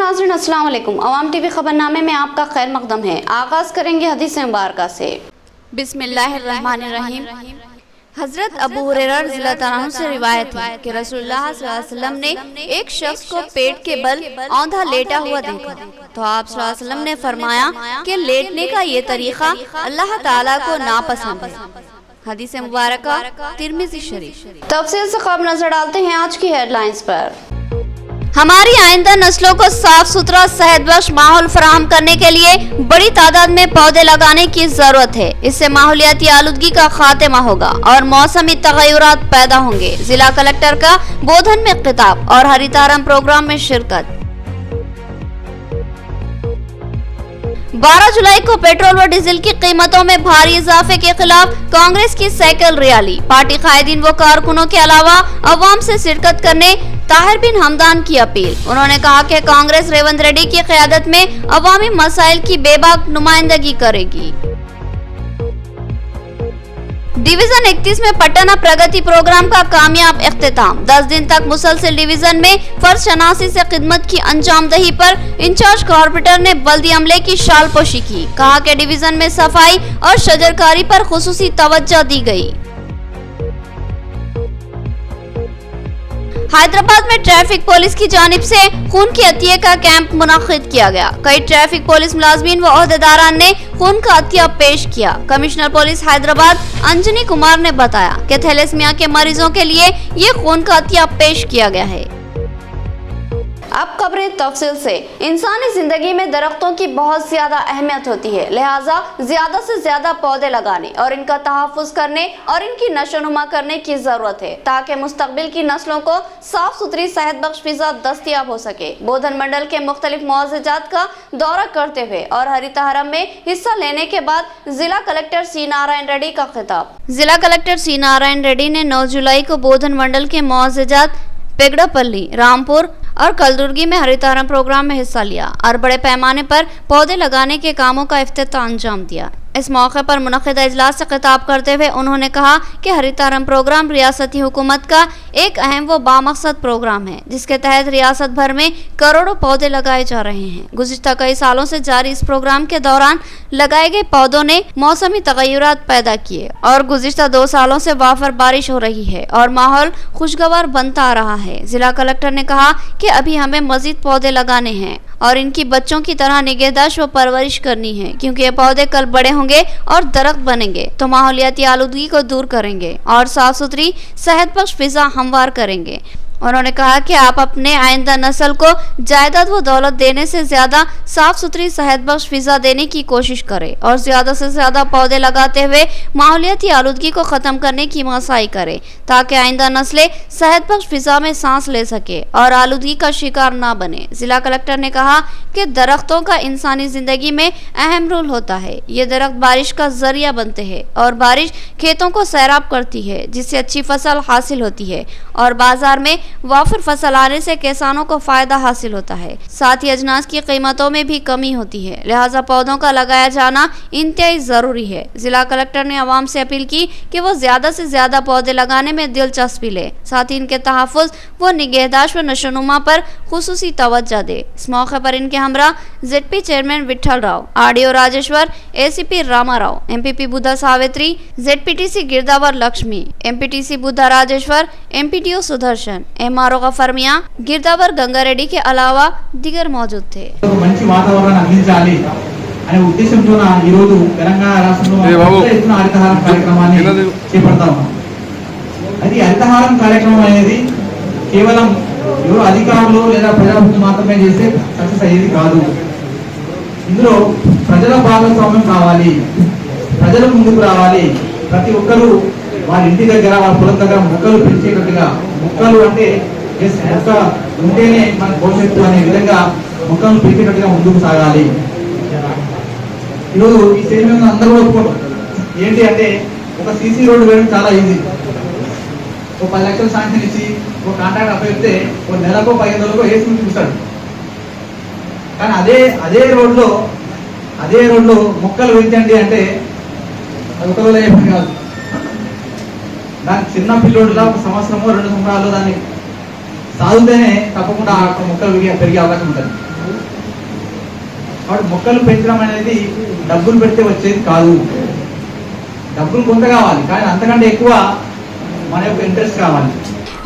नाज़रीन अस्सलाम वालेकुम। अवाम टीवी खबरनामे में आपका खैर मकदम है। आगाज करेंगे हदीस मुबारक से। बिस्मिल्लाहिर्रहमानिर्रहीम। हजरत अबू हुरैरा रज़ियल्लाहु अन्हु से रिवायत है कि रसूलुल्लाह सल्लल्लाहु अलैहि वसल्लम ने एक शख्स को पेट के बल औंधा लेटा हुआ देखा, तो आप सल्लल्लाहु अलैहि वसल्लम ने फरमाया कि लेटने का ये तरीका अल्लाह ताला को नापसंद है। हदीस मुबारक तिर्मिज़ी शरीफ। तफसील से खबर नजर डालते हैं आज की हेडलाइंस पर। हमारी आइंदा नस्लों को साफ सुथरा सेहतबख्श माहौल फराहम करने के लिए बड़ी तादाद में पौधे लगाने की जरूरत है। इससे माहौलियाती आलूदगी का खात्मा होगा और मौसमी तगय्युरात पैदा होंगे। जिला कलेक्टर का बोधन में खिताब और हरितारम प्रोग्राम में शिरकत। 12 जुलाई को पेट्रोल व डीजल की कीमतों में भारी इजाफे के खिलाफ कांग्रेस की साइकिल रैली। पार्टी कायदीन व कारकुनों के अलावा अवाम से शिरकत करने ताहिर बिन हमदान की अपील। उन्होंने कहा कि कांग्रेस रेवंत रेड्डी की क़यादत में अवामी मसाइल की बेबाक नुमाइंदगी करेगी। डिवीजन 31 में पटना प्रगति प्रोग्राम का कामयाब इख्तिताम। 10 दिन तक मुसलसल डिवीजन में फर्ज शनासी से खिदमत की अंजामदही पर इंचार्ज कॉर्पोरेटर ने बल्दी अमले की शालपोशी की। कहा कि डिवीजन में सफाई और शजरकारी पर खुसूसी तवज्जो दी गई। हैदराबाद में ट्रैफिक पुलिस की जानिब से खून की अतिये का कैंप मुनक्किद किया गया। कई ट्रैफिक पुलिस मुलाजमीन व ओहदेदारान ने खून का अतिया पेश किया। कमिश्नर पुलिस हैदराबाद अंजनी कुमार ने बताया कि थैलेसीमिया के मरीजों के लिए ये खून का अतिया पेश किया गया है। अब खबरें तफसील से। इंसानी जिंदगी में दरख्तों की बहुत ज्यादा अहमियत होती है, लिहाजा ज्यादा से ज्यादा पौधे लगाने और इनका तहफ़्फ़ुज़ करने और इनकी नशोनुमा करने की जरूरत है, ताकि मुस्तकबिल की नस्लों को साफ सुथरी सेहतबख्श फिजा दस्तयाब हो सके। बोधन मंडल के मुख्तलिफ मुआवज़ात का दौरा करते हुए और हरितहारम में हिस्सा लेने के बाद जिला कलेक्टर सी नारायण रेड्डी का खिताब। जिला कलेक्टर सी नारायण रेड्डी ने 9 जुलाई को बोधन मंडल के मुआवज़ात पेगड़ापल्ली, रामपुर और कलदुर्गी में हरितारम प्रोग्राम में हिस्सा लिया और बड़े पैमाने पर पौधे लगाने के कामों का इफ्तिताह अंजाम दिया। इस मौके पर मुनक़्क़िदा इजलास से खिताब करते हुए उन्होंने कहा कि हरितारम प्रोग्राम रियासती हुकूमत का एक अहम व बामकसद प्रोग्राम है, जिसके तहत रियासत भर में करोड़ों पौधे लगाए जा रहे हैं। गुज़िश्ता कई सालों से जारी इस प्रोग्राम के दौरान लगाए गए पौधों ने मौसमी तगय्युरात पैदा किए और गुज़िश्ता 2 सालों से वाफर बारिश हो रही है और माहौल खुशगवार बनता आ रहा है। जिला कलेक्टर ने कहा कि अभी हमें मजीद पौधे लगाने हैं और इनकी बच्चों की तरह निगहदाश्त व परवरिश करनी है, क्योंकि ये पौधे कल बड़े होंगे और दरख्त बनेंगे तो माहौलियाती आलूदगी को दूर करेंगे और साफ सुथरी सेहतबख्श फिजा हमवार करेंगे। उन्होंने कहा कि आप अपने आइंदा नस्ल को जायदाद व दौलत देने से ज्यादा साफ सुथरी सेहतबख्श फिजा देने की कोशिश करें और ज्यादा से ज्यादा पौधे लगाते हुए माहौलियाती आलूदगी को खत्म करने की मसाई करें, ताकि आइंदा नस्लें सेहतबख्श फिजा में सांस ले सके और आलूदगी का शिकार ना बने। जिला कलेक्टर ने कहा कि दरख्तों का इंसानी जिंदगी में अहम रोल होता है। ये दरख्त बारिश का जरिया बनते हैं और बारिश खेतों को सैराब करती है, जिससे अच्छी फसल हासिल होती है और बाजार में वाफिर फसल आने से किसानों को फायदा हासिल होता है। साथ ही अजनास की कीमतों में भी कमी होती है, लिहाजा पौधों का लगाया जाना इंतहाई जरूरी है। जिला कलेक्टर ने आवाम से अपील की कि वो ज्यादा से ज्यादा पौधे लगाने में दिलचस्पी ले, साथ ही इनके तहफ़्फ़ुज़ व निगहदाश्त व नशोनुमा पर खुसूसी तवज्जो दे। इस मौके पर इनके हमरा ZP chairman Vithal Rao, RDO Rajeshwar, ACP Rama Rao, MPP Buddha Savitri, ZPTC गिरदावर Lakshmi, MPTC Buddha Rajeshwar, MPTO Sudarshan, MRO Ghaffar Miyan, गिरदावर गंगा रेड्डी के अलावा दिगर मौजूद थे। మంచి వాతావరణాన్ని అందించాలి అనే ఉద్దేశంతో ఈ రోజు తెలంగాణ రాష్ట్రంలో ఎత్తున హరితహారం కార్యక్రమాన్ని చేపడతాం. అది హరితహారం కార్యక్రమం అనేది కేవలం ఎవరు అధికారులు లేదా ప్రజాప్రతినిధులు మాత్రమే చేసే సక్సెస్ అయ్యేది కాదు. ఇందులో ప్రజల భాగస్వామ్యం కావాలి, ప్రజలు ముందుకు రావాలి. ప్రతి ఒక్కరూ వారి ఇంటి దగ్గర వారి పొలం దగ్గర మొక్కలు పెంచేటట్టుగా, మొక్కలు అంటే మొక్క ఉంటేనే మన భవిష్యత్తు అనే విధంగా మొక్కలను పెంచేటట్టుగా ముందుకు సాగాలి. ఈరోజు ఈ స్టేజ్ మీద అందరూ ఒప్పుకోండి. ఏంటి అంటే ఒక సీసీ రోడ్డు వేయడం చాలా ఈజీ. ఒక 10 లక్షలు శాంక్షన్ ఇచ్చి ఒక కాంట్రాక్ట్ అప్పగిస్తే ఒక నెలకో 15 రోజులకో వేసి చూపిస్తాడు. కానీ అదే రోడ్లో మొక్కలు పెంచండి అంటే అది ఒక రోజు చెప్పండి కాదు. దాని చిన్న పిల్లోడులా 1 సంవత్సరమో 2 సంవత్సరాలు దాన్ని సాగుతేనే తప్పకుండా మొక్కలు పెరిగే అవకాశం ఉంటుంది. కాబట్టి మొక్కలు పెంచడం అనేది డబ్బులు పెడితే వచ్చేది కాదు. డబ్బులు కొంత కావాలి, కానీ అంతకంటే ఎక్కువ మన యొక్క ఇంట్రెస్ట్ కావాలి.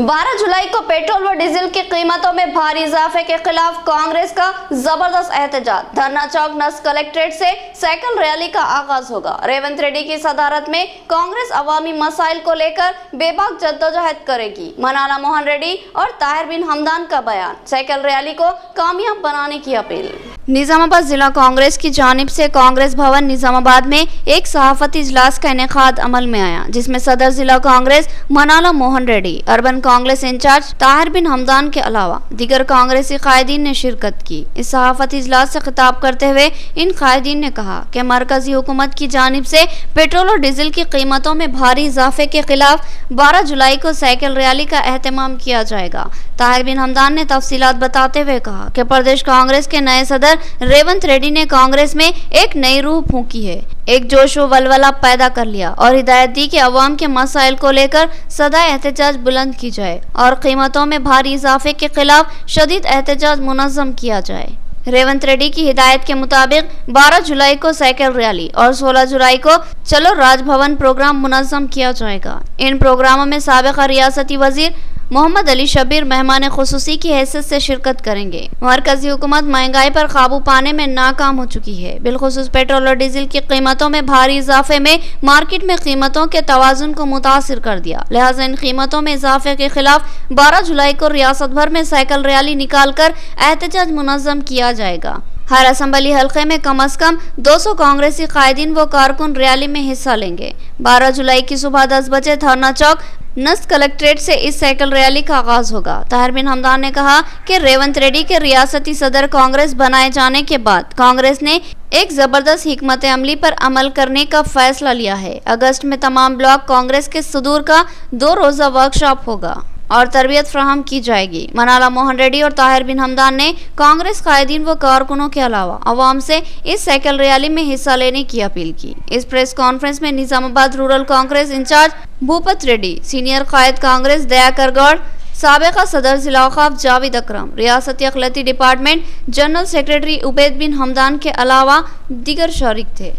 12 जुलाई को पेट्रोल व डीजल की कीमतों में भारी इजाफे के खिलाफ कांग्रेस का जबरदस्त एहतजाज। धरना चौक नस्क कलेक्ट्रेट से साइकिल रैली का आगाज होगा। रेवंत रेड्डी की सदारत में कांग्रेस अवामी मसाइल को लेकर बेबाक जद्दोजहद करेगी। मनाला मोहन रेड्डी और ताहिर बिन हमदान का बयान, साइकिल रैली को कामयाब बनाने की अपील। निजामाबाद जिला कांग्रेस की जानिब से कांग्रेस भवन निजामाबाद में एक सहाफती इजलास का इनेकाद अमल में आया, जिसमें सदर जिला कांग्रेस मनाला मोहन रेड्डी, अर्बन कांग्रेस इंचार्ज ताहिर बिन हमदान के अलावा दीगर कांग्रेसी कायदीन ने शिरकत की। इस सहाफती इजलास से खिताब करते हुए इन कायदीन ने कहा कि मरकजी हुकूमत की जानिब से पेट्रोल और डीजल की कीमतों में भारी इजाफे के खिलाफ 12 जुलाई को साइकिल रैली का एहतमाम किया जाएगा। ताहिर बिन हमदान ने तफसीलात बताते हुए कहा कि प्रदेश कांग्रेस के नए सदर रेवंत रेड्डी ने कांग्रेस में एक नई रूह फूंकी है, एक जोश व वलवला पैदा कर लिया और हिदायत दी कि अवाम के मसाइल को लेकर सदा एहतजाज बुलंद की जाए और कीमतों में भारी इजाफे के खिलाफ शदीद एहतजाज मुनज़्ज़म किया जाए। रेवंत रेड्डी की हिदायत के मुताबिक 12 जुलाई को साइकिल रैली और 16 जुलाई को चलो राजभवन प्रोग्राम मुनज़्ज़म किया जाएगा। इन प्रोग्रामों में साबिक़ा रियासती वजीर मोहम्मद अली शबीर मेहमान खुसूसी की हैसियत से शिरकत करेंगे। मरकजी हुकूमत महंगाई पर काबू पाने में नाकाम हो चुकी है। बिलखुसूस पेट्रोल और डीजल की कीमतों में भारी इजाफे में मार्केट में कीमतों के तवाजुन को मुतासिर कर दिया। लिहाजा इन कीमतों में इजाफे के खिलाफ 12 जुलाई को रियासत भर में साइकिल रैली निकाल कर एहतजाज मुनज़्ज़म किया जाएगा। हर असम्बली हल्के में कम अज कम 200 कांग्रेसी कायदीन व कारकुन रैली में हिस्सा लेंगे। 12 जुलाई की सुबह 10 बजे धरना चौक नस्क कलेक्ट्रेट से इस साइकिल रैली का आगाज होगा। ताहिर बिन हमदान ने कहा कि रेवंत रेड्डी के रियासती सदर कांग्रेस बनाए जाने के बाद कांग्रेस ने एक जबरदस्त हिकमत अमली पर अमल करने का फैसला लिया है। अगस्त में तमाम ब्लॉक कांग्रेस के सदूर का 2 रोजा वर्कशॉप होगा और तरबियत फ्राहम की जाएगी। मनाला मोहन रेड्डी और ताहिर बिन हमदान ने कांग्रेस कायदीन व कारकुनों के अलावा अवाम से इस साइकिल रैली में हिस्सा लेने की अपील की। इस प्रेस कॉन्फ्रेंस में Nizamabad rural Congress incharge Bhupat Reddy, senior कायद कांग्रेस दयाकर गौड़, साबिका सदर जिला औकाफ जावेद अकरम, रियासती अखिलती department general secretary Ubaid bin Hamdan के अलावा दीगर शरीक थे।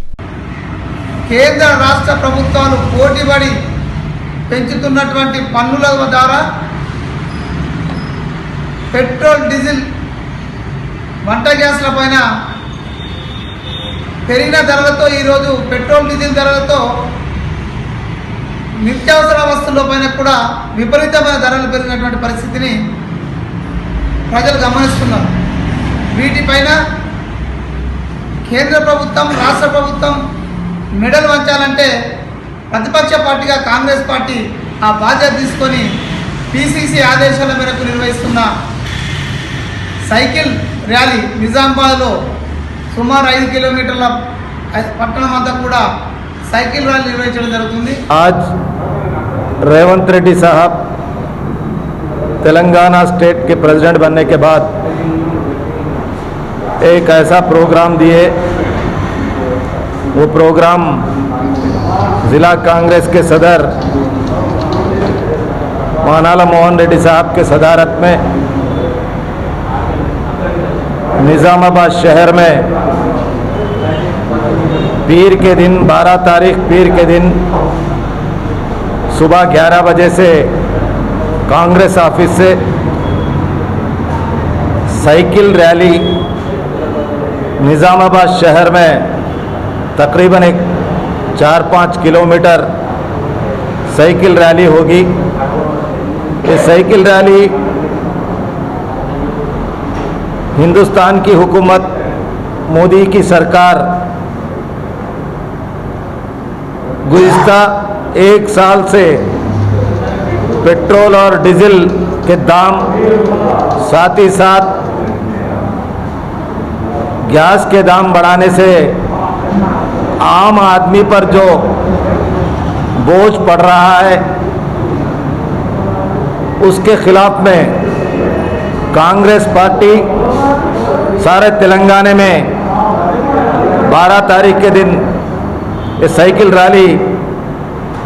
కేంద్ర రాష్ట్ర ప్రభుత్వాలు పోటీపడి పెంచుతున్నటువంటి పన్నుల ద్వారా పెట్రోల్, డీజిల్, వంట గ్యాస్ల పైన పెరిగిన ధరలతో ఈరోజు పెట్రోల్, డీజిల్ ధరలతో నిత్యావసర వస్తువుల పైన కూడా విపరీతమైన ధరలు పెరిగినటువంటి పరిస్థితిని ప్రజలు గమనిస్తున్నారు. వీటిపైన కేంద్ర ప్రభుత్వం, రాష్ట్ర ప్రభుత్వం మెడలు వంచాలంటే ప్రతిపక్ష పార్టీగా కాంగ్రెస్ పార్టీ ఆ బాధ్యత తీసుకొని పిసిసి ఆదేశాల మేరకు నిర్వహిస్తున్న సైకిల్ ర్యాలీ నిజామాబాద్లో సుమారు 5 కిలోమీటర్ల పట్టణం అంతా కూడా साइकिल रैली निर्वहिंचడం జరుగుతుంది। आज रेवंत रेड्डी साहब तेलंगाना स्टेट के प्रेसिडेंट बनने के बाद एक ऐसा प्रोग्राम दिए, वो प्रोग्राम ज़िला कांग्रेस के सदर मनाला मोहन रेड्डी साहब के सदारत में निज़ामाबाद शहर में पीर के दिन 12 तारीख पीर के दिन सुबह 11 बजे से कांग्रेस ऑफिस से साइकिल रैली निज़ामाबाद शहर में तकरीबन 4-5 किलोमीटर साइकिल रैली होगी। ये साइकिल रैली हिंदुस्तान की हुकूमत, मोदी की सरकार गुज़िश्ता 1 साल से पेट्रोल और डीजल के दाम, साथ ही साथ गैस के दाम बढ़ाने से आम आदमी पर जो बोझ पड़ रहा है, उसके खिलाफ में कांग्रेस पार्टी सारे तेलंगाना में 12 तारीख के दिन ये साइकिल रैली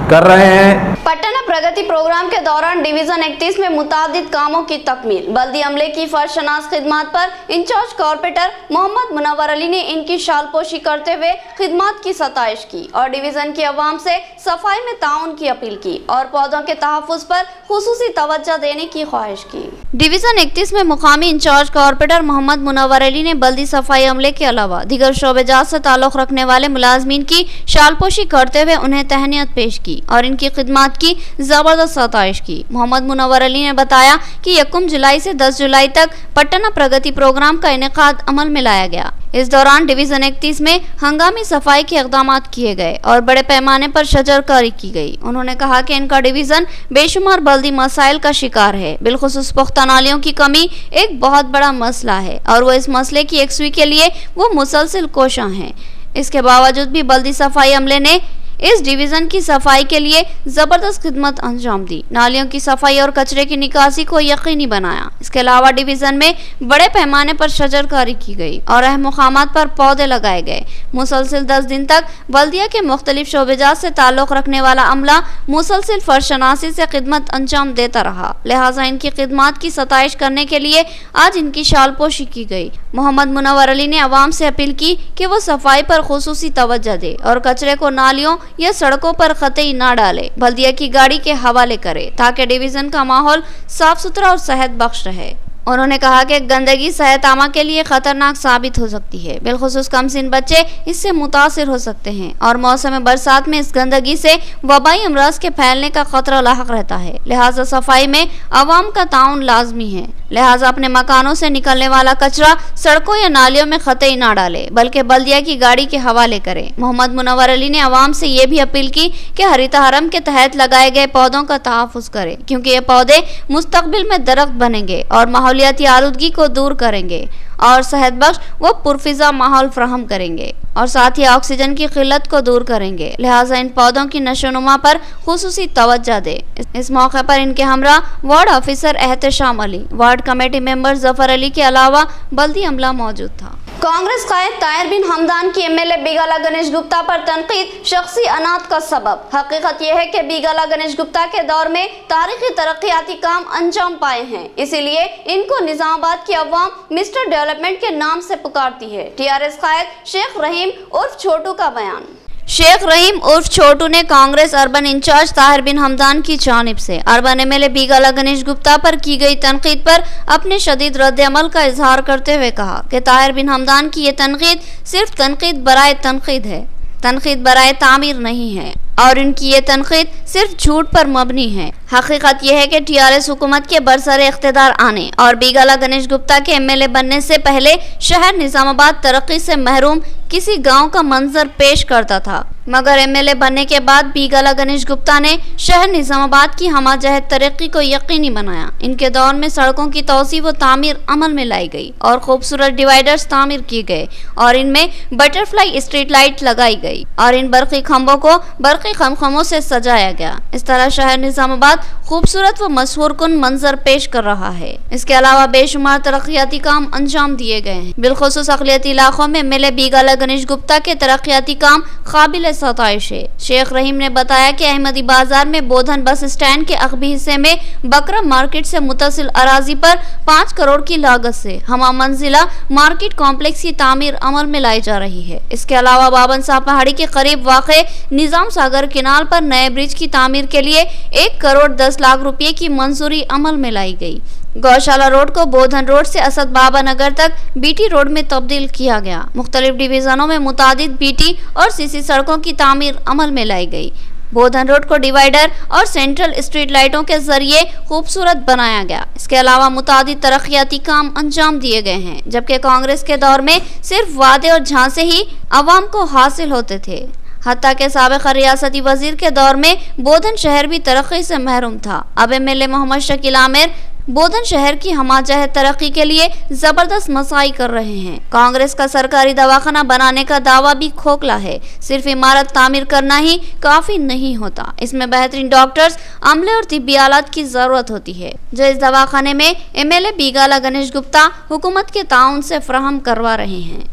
कर रहे हैं। पटना प्रगति प्रोग्राम के दौरान डिवीजन 31 में मुतादिद कामों की तकमील। बल्दी अमले की फर्शनास खिदमत पर इंचार्ज कॉर्पोरेटर मोहम्मद मुनव्वर अली ने इनकी शालपोशी करते हुए खिदमत की सताइश की और डिवीजन की अवाम से सफाई में ताउन की अपील की और पौधों के तहफ्फुज पर खुसूसी तवज्जो देने की ख्वाहिश की। डिवीजन 31 में मुकामी इंचार्ज कॉर्पोरेटर मोहम्मद मुनव्वर अली ने बल्दी सफाई अमले के अलावा दीगर शोबेजात से ताल्लुक रखने वाले मुलाजमीन की शालपोशी करते हुए उन्हें तहनीत पेश की और इनकी खिदमत की जबरदस्त सताइश की। मोहम्मद मुनव्वर अली ने बताया कि 1 जुलाई से 10 जुलाई तक पटना प्रगति प्रोग्राम का इनेकाद अमल में लाया गया। इस दौरान डिवीजन 31 में हंगामी सफाई के इक़दाम किए गए और बड़े पैमाने पर शजरकारी की गई। उन्होंने कहा कि इनका डिवीजन बेशुमार बल्दी मसाइल का शिकार है, बिलखुसूस पुख्ता नालियों की कमी एक बहुत बड़ा मसला है और वो इस मसले की यकसुई के लिए वो मुसलसिल कोशां हैं। इसके बावजूद भी बल्दी सफाई अमले ने इस डिवीजन की सफाई के लिए जबरदस्त खिदमत अंजाम दी, नालियों की सफाई और कचरे की निकासी को यकीनी बनाया। इसके अलावा डिवीजन में बड़े पैमाने पर शजरकारी की गई और अहम मुकामात पर पौधे लगाए गए। मुसलसिल 10 दिन तक बल्दिया के मुख्तलिफ शोबेजात से ताल्लुक रखने वाला अमला मुसलसिल फर्शनासी से खिदमत अंजाम देता रहा, लिहाजा इनकी खिदमत की सताइश करने के लिए आज इनकी शालपोशी की गई। मोहम्मद मुनव्वर अली ने अवाम से अपील की कि वो सफाई पर खुसूसी तवज्जो दे और कचरे को नालियों या सड़कों पर कतई ना डाले, बल्दिया की गाड़ी के हवाले करे ताकि डिवीजन का माहौल साफ सुथरा और सेहत बख्श रहे। उन्होंने कहा कि गंदगी सेहत आमा के लिए खतरनाक साबित हो सकती है, बिलखुसूस कमसिन बच्चे इससे मुतासिर हो सकते हैं और मौसम बरसात में इस गंदगी से वबाई अमराज के फैलने का खतरा लाहक रहता है। लिहाजा सफाई में अवाम का ताउन लाजमी है। लिहाजा अपने मकानों से निकलने वाला कचरा सड़कों या नालियों में कतई ना डाले बल्कि बल्दिया की गाड़ी के हवाले करे। मोहम्मद मुनव्वर अली ने अवाम से ये भी अपील की कि हरिता हरम के तहत लगाए गए पौधों का तहफ्फुज करें, क्योंकि ये पौधे मुस्तकबिल में दरख्त बनेंगे और माहौलियाती आलूदगी को दूर करेंगे और सेहत बख्श व पुरफिजा माहौल फ्राहम करेंगे और साथ ही ऑक्सीजन की किल्लत को दूर करेंगे। लिहाजा इन पौधों की नशोनुमा पर खुसूसी तवज्जो दे। इस मौके पर इनके हमरा ward officer Ehtesham Ali, ward committee member Zafar Ali के अलावा बल्दी अमला मौजूद था। कांग्रेस कायद ताहिर बिन हमदान की एमएलए बिगाला गणेश गुप्ता पर तनकीद शख्सी अनात का सबब। हकीकत यह है कि बिगाला गणेश गुप्ता के दौर में तारीखी तरक्याती काम अंजाम पाए हैं, इसीलिए इनको निजामाबाद की अवाम मिस्टर डेवलपमेंट के नाम से पुकारती है। टीआरएस कायद शेख रहीम उर्फ छोटू का बयान। शेख रहीम उर्फ छोटू ने कांग्रेस अर्बन इंचार्ज ताहिर बिन हमदान की जानिब से अर्बन एमएलए बिगाला गणेश गुप्ता पर की गई तनकीद पर अपने शदीद रद्द अमल का इजहार करते हुए कहा कि ताहिर बिन हमदान की ये तनकीद सिर्फ तनकीद बराए तनकीद है, तनकीद बराए तामीर नहीं है और इनकी ये तनकीद सिर्फ झूठ पर मबनी है। हकीकत यह है कि टीआरएस हुकूमत के बरसरे इख्तिदार आने और बिगाला गणेश गुप्ता के एमएलए बनने से पहले शहर निजामाबाद तरक्की से महरूम किसी गांव का मंजर पेश करता था, मगर एमएलए बनने के बाद बिगाला गणेश गुप्ता ने शहर निजामाबाद की हमाजहत तरक्की को यकीनी बनाया। इनके दौर में सड़कों की तौसी व तामीर अमल में लाई गई और खूबसूरत डिवाइडर्स तामीर किए गए और इनमें बटरफ्लाई स्ट्रीट लाइट लगाई गई और इन बरक़ी खंभों को बरक़ी खमखमों से सजाया गया। इस तरह शहर निजामाबाद खूबसूरत व मशहूर कुन मंजर पेश कर रहा है। इसके अलावा बेशुमार तरक्याती काम अंजाम दिए गए हैं। बिलखुसूस अक़लियती इलाकों में एमएलए बिगाला गणेश गुप्ता के तरक्याती काम काबिल सताइश है। शेख रहीम ने बताया कि अहमदी बाजार में बोधन बस स्टैंड के अगबी हिस्से में बकरा मार्केट से मुतसिल अराजी पर 5 करोड़ की लागत से हमा मंजिला मार्केट कॉम्प्लेक्स की तामीर अमल में लाई जा रही है। इसके अलावा बाबन साहब पहाड़ी के करीब वाक़े निजाम सागर किनाल पर नए ब्रिज की तामीर के लिए 1 करोड़ 10 लाख रुपए की मंजूरी अमल में लाई गई। गौशाला रोड को बोधन रोड से असद बाबा नगर तक बीटी रोड में तब्दील किया गया। मुख्तलिफ डिवीजनों में मुतादिद बीटी और सीसी सड़कों की तामीर अमल में लाई गई। बोधन रोड को डिवाइडर और सेंट्रल स्ट्रीट लाइटों के जरिए खूबसूरत बनाया गया। इसके अलावा मुतादिद तरक्याती काम अंजाम दिए गए हैं, जबकि कांग्रेस के दौर में सिर्फ वादे और झांसे ही अवाम को हासिल होते थे। हत्ता के साबिक़ रियासती वजीर के दौर में बोधन शहर भी तरक्की से महरूम था। अब एमएलए मोहम्मद शकील आमिर बोधन शहर की हमाजहत तरक्की के लिए जबरदस्त मसाई कर रहे हैं। कांग्रेस का सरकारी दवाखाना बनाने का दावा भी खोखला है। सिर्फ इमारत तामीर करना ही काफी नहीं होता, इसमें बेहतरीन डॉक्टर्स, अमले और तिब्बी आलात की जरूरत होती है, जो इस दवाखाने में एमएलए बिगाला गणेश गुप्ता हुकूमत के ताउन से फराहम करवा रहे हैं।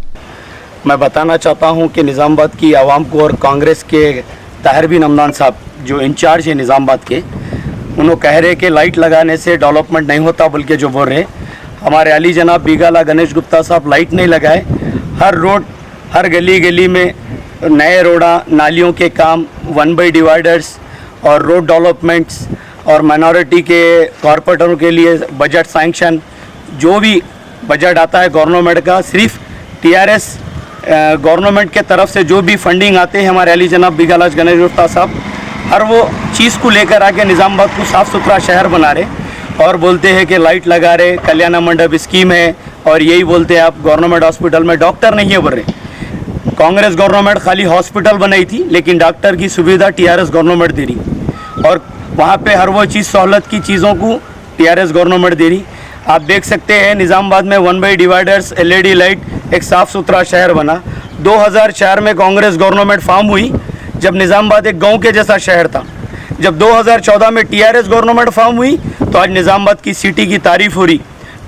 मैं बताना चाहता हूं कि निज़ामाबाद की आवाम को और कांग्रेस के ताहिर बिन हमदान साहब जो इंचार्ज है निज़ामाबाद के, उन्होंने कह रहे कि लाइट लगाने से डेवलपमेंट नहीं होता, बल्कि जो बोल रहे हमारे अली जनाब बीगाला गणेश गुप्ता साहब लाइट नहीं लगाए। हर रोड, हर गली गली में नए रोड़ा, नालियों के काम, 1/2 डिवाइडर्स और रोड डेवलपमेंट्स और माइनॉरिटी के कॉरपोरेटरों के लिए बजट सैंक्शन, जो भी बजट आता है गवर्नमेंट का, सिर्फ टीआरएस गवर्नमेंट के तरफ से जो भी फंडिंग आते हैं हमारे अली जनाब बीगाला गणेश गुप्ता साहब हर वो चीज़ को लेकर आके निज़ामाबाद को साफ़ सुथरा शहर बना रहे और बोलते हैं कि लाइट लगा रहे, कल्याण मंडप स्कीम है, और यही बोलते हैं आप गवर्नमेंट हॉस्पिटल में डॉक्टर नहीं है बोल रहे। कांग्रेस गवर्नमेंट खाली हॉस्पिटल बनाई थी, लेकिन डॉक्टर की सुविधा टीआरएस गवर्नमेंट दे रही, और वहाँ पे हर वो चीज़ सहूलत की चीज़ों को टीआरएस गवर्नमेंट दे रही। आप देख सकते हैं निज़ामाबाद में 1/2 डिवाइडर्स, LED लाइट, एक साफ़ सुथरा शहर बना। 2004 में कांग्रेस गवर्नमेंट फॉर्म हुई, जब निज़ामाबाद एक गांव के जैसा शहर था। जब 2014 में टीआरएस गवर्नमेंट फॉर्म हुई तो आज निज़ामाबाद की सिटी की तारीफ़ हो रही,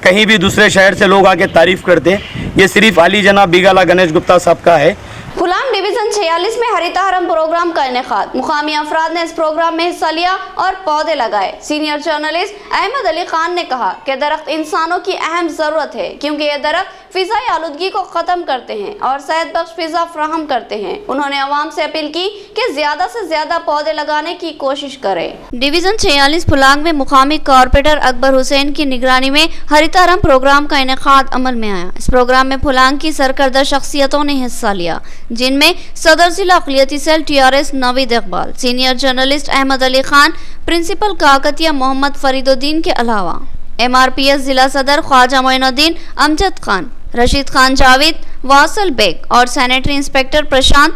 कहीं भी दूसरे शहर से लोग आके तारीफ़ करते हैं। ये सिर्फ अली जनाब बीगाला गणेश गुप्ता साहब का है। फुलांग डिवीजन 46 में हरितहारम प्रोग्राम का इनेकाद, मुकामी अफराद ने इस प्रोग्राम में हिस्सा लिया और पौधे लगाए। सीनियर जर्नलिस्ट अहमद अली खान ने कहा कि दरख्त इंसानों की अहम जरूरत है, क्योंकि ये दरख्त फिजाई आलूदगी को खत्म करते हैं और सेहत बख्श फिजा फराहम करते हैं। उन्होंने अवाम से अपील की कि ज्यादा से ज्यादा पौधे लगाने की कोशिश करें। डिवीजन 46 फुलांग में मुकामी कॉर्पोरेटर अकबर हुसैन की निगरानी में हरितहारम प्रोग्राम का इनेकाद अमल में आया। इस प्रोग्राम में फुलांग की सरकर्दा शख्सियतों ने हिस्सा लिया, जिनमें सदर जिला अक़लियती cell TRS Naveed Iqbal, senior journalist Ahmed Ali Khan, principal Kakatiya Mohammed Fariduddin के अलावा MRPS जिला सदर ख्वाजा मोइनुद्दीन, अमजद खान, रशीद खान जावेद, वासल बेग और sanitary inspector Prashant,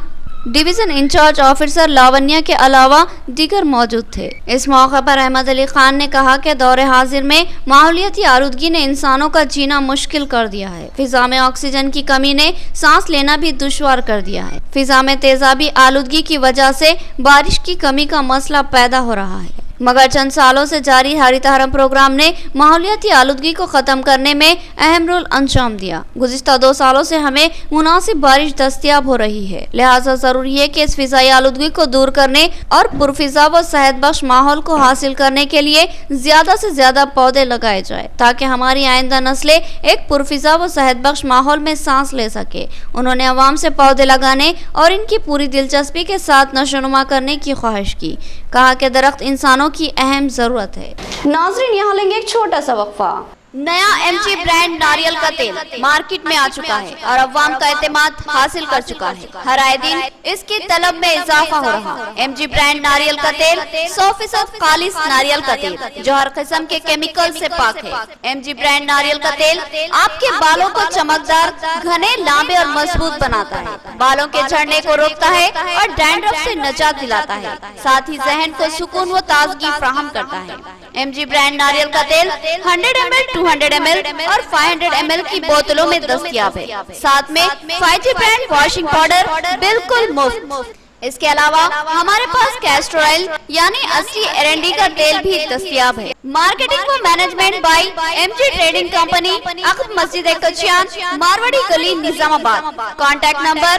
division incharge officer Lavanya के अलावा दीगर मौजूद थे। इस मौके पर अहमद अली खान ने कहा कि दौरे हाजिर में माहौलियाती आलूदगी ने इंसानों का जीना मुश्किल कर दिया है। फिजा में ऑक्सीजन की कमी ने सांस लेना भी दुश्वार कर दिया है। फिजा में तेजाबी आलूदगी की वजह से बारिश की कमी का मसला पैदा हो रहा है, मगर चंद सालों से जारी हरितहारम प्रोग्राम ने माहौलियाती आलूदगी को ख़त्म करने में अहम रोल अंजाम दिया। गुज़िश्ता 2 सालों से हमें मुनासिब बारिश दस्तयाब हो रही है, लिहाजा ज़रूरी है कि इस फिज़ाई आलूदगी को दूर करने और पुरफिज़ा व सेहत बख्श माहौल को हासिल करने के लिए ज़्यादा से ज़्यादा पौधे लगाए जाए, ताकि हमारी आइंदा नस्लें एक पुरफिज़ा व सेहत बख्श माहौल में सांस ले सके। उन्होंने अवाम से पौधे लगाने और इनकी पूरी दिलचस्पी के साथ नशोनुमा करने की ख्वाहिश की। कहा कि दरख्त इंसानों की अहम जरूरत है। नाज़रीन, यहाँ लेंगे एक छोटा सा वक्फा। नया MG ब्रांड नारियल का तेल मार्केट में आ चुका है और अवाम का एतमाद हासिल कर चुका है। हर आए दिन इसकी तलब में इजाफा हो रहा है। MG ब्रांड नारियल का तेल 100% खालिस नारियल का तेल, जो हर किस्म के केमिकल से पाक है। MG ब्रांड नारियल का तेल आपके बालों को चमकदार, घने, लंबे और मजबूत बनाता है, बालों के झड़ने को रोकता है और डैंड्रफ से निजात दिलाता है, साथ ही जहन को सुकून व ताजगी फराहम करता है। MG ब्रांड नारियल का तेल 100 ml, 200 ml और 500 ml की बोतलों में दस्तयाब है। साथ में 5G ब्रांड वॉशिंग पाउडर बिल्कुल मुफ्त। इसके अलावा हमारे पास कैस्टर ऑयल यानी असली एरंडी का तेल भी दस्तयाब है। मार्केटिंग व management by MG trading company, अक़ब मस्जिद कचियान, मारवाड़ी गली, निजामाबाद। Contact number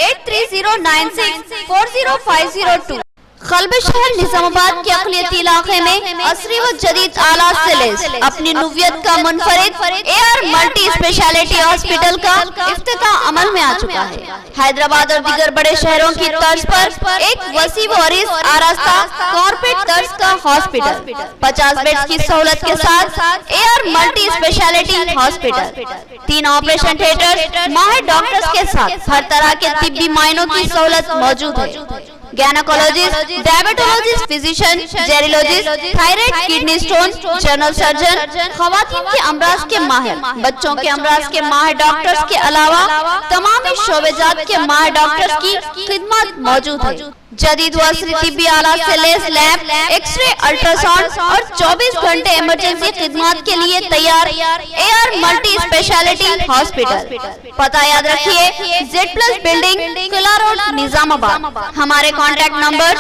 8309640502। क़ल्ब शहर निजामाबाद के अक़लियती इलाके में असरी व जदीद आलात से लैस अपनी नुवियत का मुनफरिद AR मल्टी स्पेशलिटी हॉस्पिटल का इफ्तिताह अमल में आ चुका है। हैदराबाद और दीगर बड़े शहरों की तर्ज पर एक वसी व अरीज़ आरास्ता कॉर्पोरेट तर्ज का हॉस्पिटल, 50 बेड्स की सहूलत के साथ AR multi speciality hospital, 3 operation theatre, माहिर डॉक्टर्स के साथ हर तरह के तिब्बी मायनों की सहूलत मौजूद है। गैनोकोलॉजिस्ट, डायबिटोलॉजिस्ट, फिजिशियन, जेरियोलॉजिस्ट, thyroid, kidney stone, general surgeon, खवातीन के अमराज के माहिर, बच्चों के अमराज के माहिर डॉक्टर्स के अलावा तमाम शोबेजात के माहिर डॉक्टर्स की खिदमत मौजूद है। जदीद वस्री तिब्बी आलात से लैस लैब, एक्सरे, अल्ट्रासाउंड और 24 घंटे इमरजेंसी खिदमत के लिए तैयार AR मल्टी स्पेशलिटी हॉस्पिटल। पता याद रखिए, Z+ बिल्डिंग, किला रोड, निजामाबाद। हमारे कॉन्टैक्ट नंबर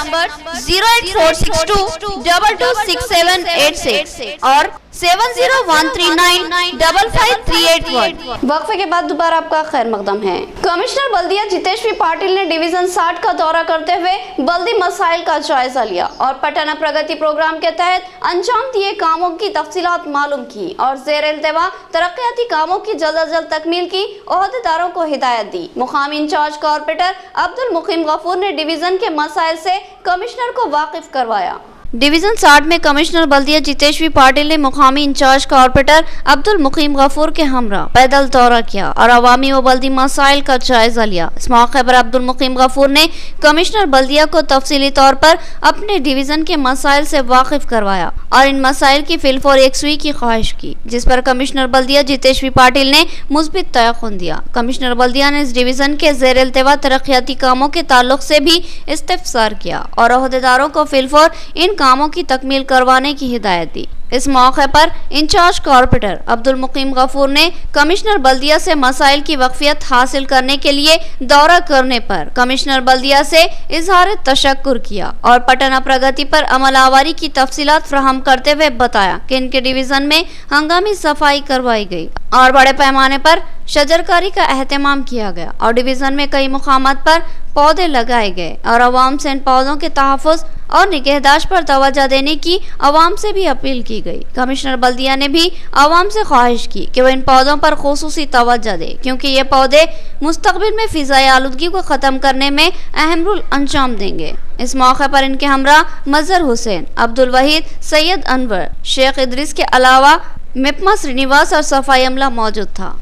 08462 226786 और 7013955381। वक्फे के बाद दोबारा आपका खैर मकदम है। कमिश्नर बल्दिया जितेश्वरी पाटिल ने डिवीजन 60 का दौरा करते हुए बल्दी मसाइल का जायजा लिया और पटना प्रगति प्रोग्राम के तहत अंजाम दिए कामों की तफसीलात मालूम की और ज़ेर इल्तिवा तरक्याती कामों की जल्द अज जल्द तकमील की ओहदेदारों को हिदायत दी। मुकामी इंचार्ज कॉर्पोरेटर अब्दुल मुकीम गफूर ने डिवीजन के मसाइल से कमिश्नर को वाकिफ करवाया। डिवीजन 60 में कमिश्नर बल्दिया जितेश्वरी पाटिल ने मुकामी इंचार्ज कॉर्पोरेटर अब्दुल मुकीम गफूर के हमरा पैदल दौरा किया और अवामी व बल्दी मसाइल का जायजा लिया। इस मौके पर अब्दुल मुकीम गफूर ने कमिश्नर बल्दिया को तफसीली तौर पर अपने डिवीजन के मसाइल से वाकिफ करवाया और इन मसाइल की फिलफौर यकसुई की ख्वाहिश की, जिस पर कमिश्नर बल्दिया जितेश्वरी पाटिल ने मुस्बित तयक़ुन दिया। कमिश्नर बल्दिया ने इस डिवीजन के ज़ेर इल्तिवा तरक्याती कामों के ताल्लुक से भी इस्तिफ़सार किया और ओहदेदारों को फिलफौर इन कामों की तकमील करवाने की हिदायत दी। इस मौके पर इंचार्ज कॉर्पोरेटर अब्दुल मुकीम गफूर ने कमिश्नर बल्दिया से मसाइल की वक्फियत हासिल करने के लिए दौरा करने पर कमिश्नर बल्दिया से इजहार तशक्कुर किया और पटना प्रगति पर अमल आवारी की तफसीलात फ्राहम करते हुए बताया कि इनके डिवीजन में हंगामी सफाई करवाई गई और बड़े पैमाने पर शजरकारी का एहतमाम किया गया और डिवीजन में कई मुकामात पर पौधे लगाए गए और अवाम से इन पौधों के तहफ़्फ़ुज़ और निगहदाश्त पर तवज्जो देने की अवाम से भी अपील की गई। कमिश्नर बल्दिया ने भी अवाम से ख्वाहिश की कि वह इन पौधों पर खुसूसी तवज्जो दे, क्योंकि ये पौधे मुस्तक़बिल में फ़िज़ाई आलूदगी को ख़त्म करने में अहम रोल अंजाम देंगे। इस मौके पर इनके हमरा मज़हर हुसैन, अब्दुल वहीद, सैयद अनवर, शेख इदरीस के अलावा मिपमा श्रीनिवास और सफाई अमला मौजूद था।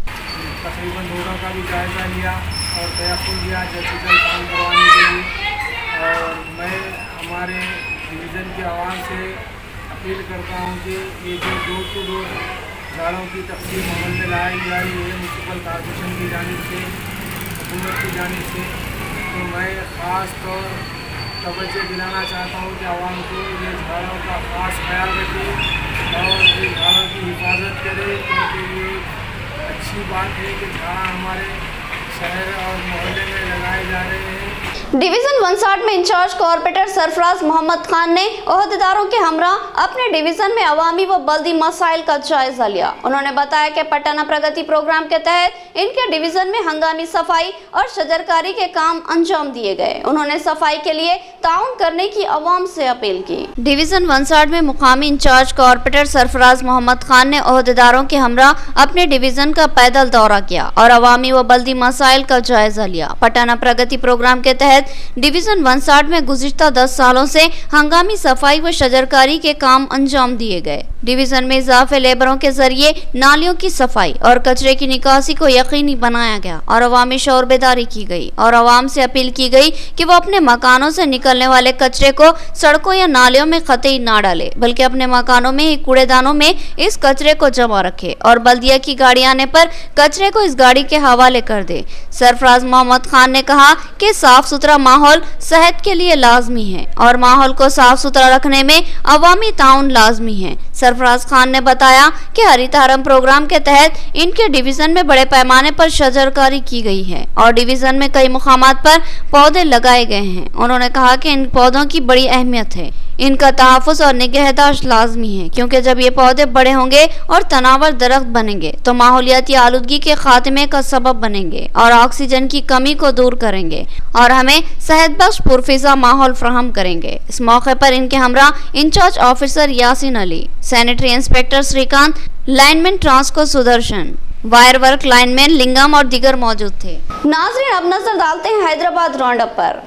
तकरीबन दौरा का भी जायज़ा लिया और तयक़ुन लिया जल्द से जल्द काम करवाने के लिए। और मैं हमारे डिवीज़न के आवाम से अपील करता हूँ कि ये जो डोर टू डोर झाड़ों की तकसीम अमल में लाई जा रही है म्यूनसिपल कॉर्पोरेशन की जानिब से, हुकूमत की जानिब से, तो मैं ख़ास तौर तवज्जो दिलाना चाहता हूँ कि आवाम को ये झाड़ों का ख़ास ख्याल रखे और ये झाड़ों की हिफाजत करे, क्योंकि ये अच्छी बात है कि झाड़ा हमारे शहर और मोहल्ले में लगाए जा रहे हैं। डिवीजन 59 में इंचार्ज कॉर्पोरेटर सरफराज मोहम्मद खान ने ओहदेदारों के हमरा अपने डिवीजन में अवामी व बल्दी मसाइल का जायजा लिया। उन्होंने बताया कि पटना प्रगति प्रोग्राम के तहत इनके डिवीजन में हंगामी सफाई और शजरकारी के काम अंजाम दिए गए। उन्होंने सफाई के लिए ताउन करने की अवाम से अपील की। डिवीजन 59 में मुकामी इंचार्ज कॉर्पोरेटर सरफराज मोहम्मद खान ने ओहदेदारों के हमरा अपने डिवीजन का पैदल दौरा किया और अवामी व बल्दी मसाइल का जायजा लिया। पटना प्रगति प्रोग्राम के तहत डिवीजन 59 में गुज़िश्ता 10 सालों से हंगामी सफाई व शजरकारी के काम अंजाम दिए गए। डिवीजन में इजाफे लेबरों के जरिए नालियों की सफाई और कचरे की निकासी को यकीनी बनाया गया और अवामी शौर बेदारी की गई और अवाम से अपील की गई कि वो अपने मकानों से निकलने वाले कचरे को सड़कों या नालियों में कतई ना डाले, बल्कि अपने मकानों में ही कूड़ेदानों में इस कचरे को जमा रखे और बल्दिया की गाड़ी आने पर कचरे को इस गाड़ी के हवाले कर दे। सरफराज मोहम्मद खान ने कहा कि साफ सुथरा माहौल सेहत के लिए लाजमी है और माहौल को साफ सुथरा रखने में अवामी ताउन लाजमी है। सरफराज खान ने बताया कि हरित हरम प्रोग्राम के तहत इनके डिवीजन में बड़े पैमाने पर शजरकारी की गई है और डिवीजन में कई मुकामात पर पौधे लगाए गए हैं। उन्होंने कहा कि इन पौधों की बड़ी अहमियत है, इनका तहफ़्फ़ुज़ और निगहदाश्त लाजमी है, क्योंकि जब ये पौधे बड़े होंगे और तनावर दरख्त बनेंगे तो माहौलियाती आलूदगी के खात्मे का सबब बनेंगे और ऑक्सीजन की कमी को दूर करेंगे और हमें सेहत बख्श पुरफिजा माहौल फ्राहम करेंगे। इस मौके पर इनके हमरा incharge officer Yasin Ali, sanitary inspector Srikanth, lineman Transco Sudarshan, wire work lineman Lingam और दीगर मौजूद थे। नाज़रीन, अब नजर डालते हैं हैदराबाद राउंडअप पर।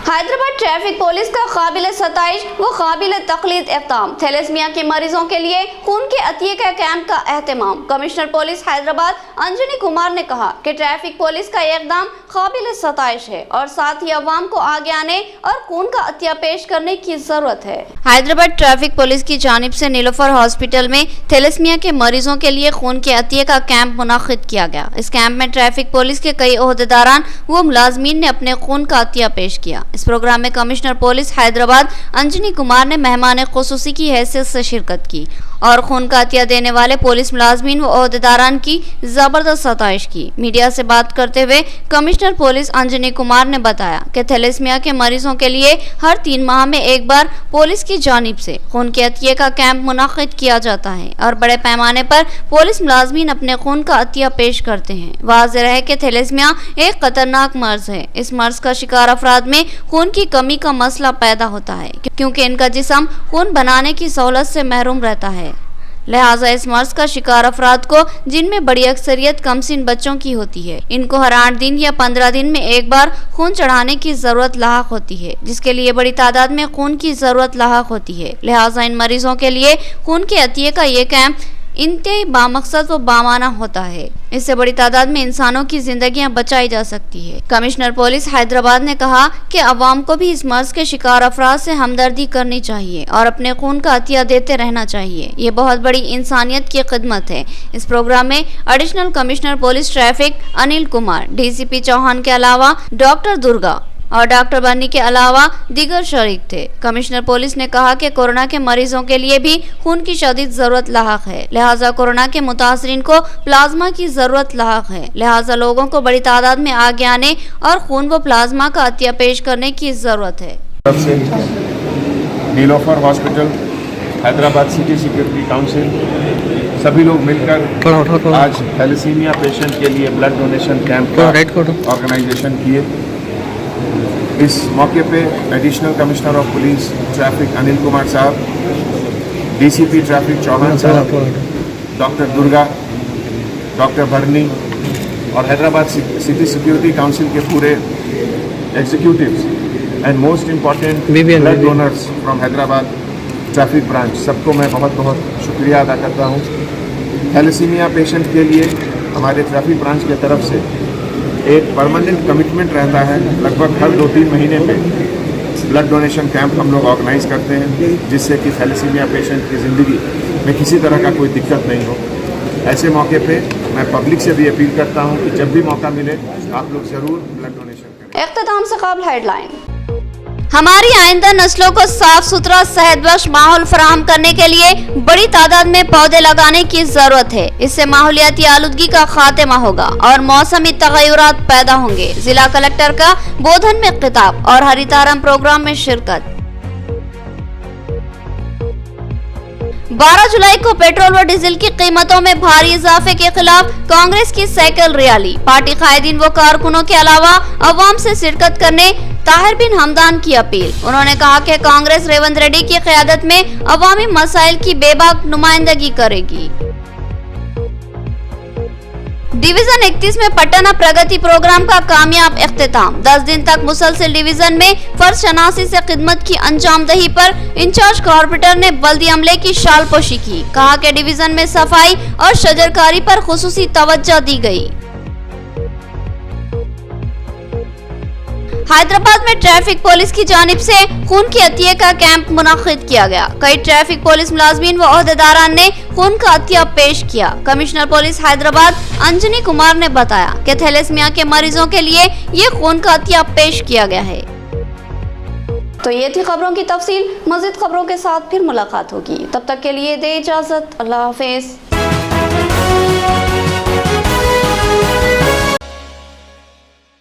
हैदराबाद ट्रैफिक पुलिस का काबिल सताइश व काबिल तकलीद इक़दाम, थैलेसीमिया के मरीजों के लिए खून के अतिये का कैंप का एहतमाम। कमिश्नर पुलिस हैदराबाद अंजनी कुमार ने कहा कि ट्रैफिक पुलिस का इक़दाम काबिल सताइश है और साथ ही अवाम को आगे आने और खून का अतिया पेश करने की जरूरत है। हैदराबाद ट्रैफिक पुलिस की जानिब से नीलोफर हॉस्पिटल में थैलेसीमिया के मरीजों के लिए खून के अतिये का कैंप मुनाकिद किया गया। इस कैंप में ट्रैफिक पुलिस के कई ओहदेदारान व मुलाजमीन ने अपने खून का अतिया पेश किया। इस प्रोग्राम में में कमिश्नर पुलिस हैदराबाद अंजनी कुमार ने मेहमान खुसूसी की हैसियत से शिरकत की और खून का अतिया देने वाले पुलिस मुलाजमीन व ओहदेदारान की जबरदस्त सताइश की। मीडिया से बात करते हुए कमिश्नर पुलिस अंजनी कुमार ने बताया कि थैलेसीमिया के मरीजों के लिए हर 3 माह में एक बार पुलिस की जानिब से खून के अतिये का कैंप मुनाकिद किया जाता है और बड़े पैमाने पर पुलिस मुलाजमीन अपने खून का अतिया पेश करते हैं। वाज़ेह है कि थैलेसीमिया एक खतरनाक मर्ज है। इस मर्ज का शिकार अफराद में खून की कमी का मसला पैदा होता है क्योंकि इनका जिस्म खून बनाने की सहूलत से महरूम रहता है। लिहाजा इस मर्ज का शिकार अफराद को, जिनमें बड़ी अक्सरियत कमसिन बच्चों की होती है, इनको हर 8 दिन या 15 दिन में एक बार खून चढ़ाने की जरूरत लाहक होती है, जिसके लिए बड़ी तादाद में खून की जरूरत लाहक होती है। लिहाजा इन मरीजों के लिए खून के अतिये का ये कैंप इंतहाई बामकसद व बामाना होता है। इससे बड़ी तादाद में इंसानों की जिंदगियां बचाई जा सकती है। कमिश्नर पुलिस हैदराबाद ने कहा कि अवाम को भी इस मर्ज के शिकार अफराद से हमदर्दी करनी चाहिए और अपने खून का अतिया देते रहना चाहिए। ये बहुत बड़ी इंसानियत की खिदमत है। इस प्रोग्राम में additional commissioner police traffic Anil Kumar, DCP Chauhan के अलावा डॉक्टर दुर्गा और डॉक्टर बन्नी के अलावा दीगर शरीक थे। कमिश्नर पुलिस ने कहा कि कोरोना के मरीजों के लिए भी खून की शदीद जरूरत लाहक है। लिहाजा कोरोना के मुतासरीन को प्लाज्मा की जरूरत लाहक है। लिहाजा लोगों को बड़ी तादाद में आगे आने और खून व प्लाज्मा का अतिया पेश करने की जरूरत है। Niloufer hospital, Hyderabad city security council सभी लोग मिलकर आज थैलेसीमिया पेशेंट के लिए ब्लड डोनेशन कैंप का ऑर्गेनाइजेशन किए। इस मौके पे additional commissioner of police traffic Anil Kumar साहब, डीसीपी ट्रैफिक चौहान साहब, डॉक्टर दुर्गा, डॉक्टर बर्नी और हैदराबाद सिटी सिक्योरिटी काउंसिल के पूरे executives and most important blood donors from Hyderabad traffic branch, सबको मैं बहुत बहुत शुक्रिया अदा करता हूँ। थैलेसीमिया पेशेंट के लिए हमारे ट्रैफिक ब्रांच की तरफ से एक परमानेंट कमिटमेंट रहता है। लगभग हर 2-3 महीने पे ब्लड डोनेशन कैंप हम लोग ऑर्गेनाइज करते हैं, जिससे कि थैलेसीमिया पेशेंट की ज़िंदगी में किसी तरह का कोई दिक्कत नहीं हो। ऐसे मौके पे मैं पब्लिक से भी अपील करता हूं कि जब भी मौका मिले आप लोग ज़रूर ब्लड डोनेशन करें। इख्तिताम से क़ब्ल हेडलाइन। हमारी आइंदा नस्लों को साफ सुथरा सेहतबख्श माहौल फराहम करने के लिए बड़ी तादाद में पौधे लगाने की जरूरत है। इससे माहौलियाती आलूदगी का खात्मा होगा और मौसमी तगय्युरात पैदा होंगे। जिला कलेक्टर का बोधन में खिताब और हरितारम प्रोग्राम में शिरकत। 12 जुलाई को पेट्रोल व डीजल की कीमतों में भारी इजाफे के खिलाफ कांग्रेस की साइकिल रैली। पार्टी कायदीन व कारकुनों के अलावा अवाम से शिरकत करने ताहिर बिन हमदान की अपील। उन्होंने कहा कि कांग्रेस रेवंत रेड्डी की क़यादत में अवामी मसाइल की बेबाक नुमाइंदगी करेगी। डिवीजन 31 में पटना प्रगति प्रोग्राम का कामयाब इख्तिताम। 10 दिन तक मुसलसल डिवीजन में फर्ज शनासी से खिदमत की अंजामदही पर इंचार्ज कॉर्पोरेटर ने बल्दी अमले की शालपोशी की। कहा कि डिवीजन में सफाई और शजरकारी पर खुसूसी तवज्जो दी गई। हैदराबाद में ट्रैफिक पुलिस की जानिब से खून के अतिये का कैंप मुनाकिद किया गया। कई ट्रैफिक पुलिस मुलाजमीन व ओहदेदारान ने खून का अतिया पेश किया। कमिश्नर पुलिस हैदराबाद अंजनी कुमार ने बताया कि थैलेसीमिया के मरीजों के लिए ये खून का अतिया पेश किया गया है। तो ये थी खबरों की तफसील। मज़ीद खबरों के साथ फिर मुलाकात होगी। तब तक के लिए दे इजाजत। अल्लाह हाफिज।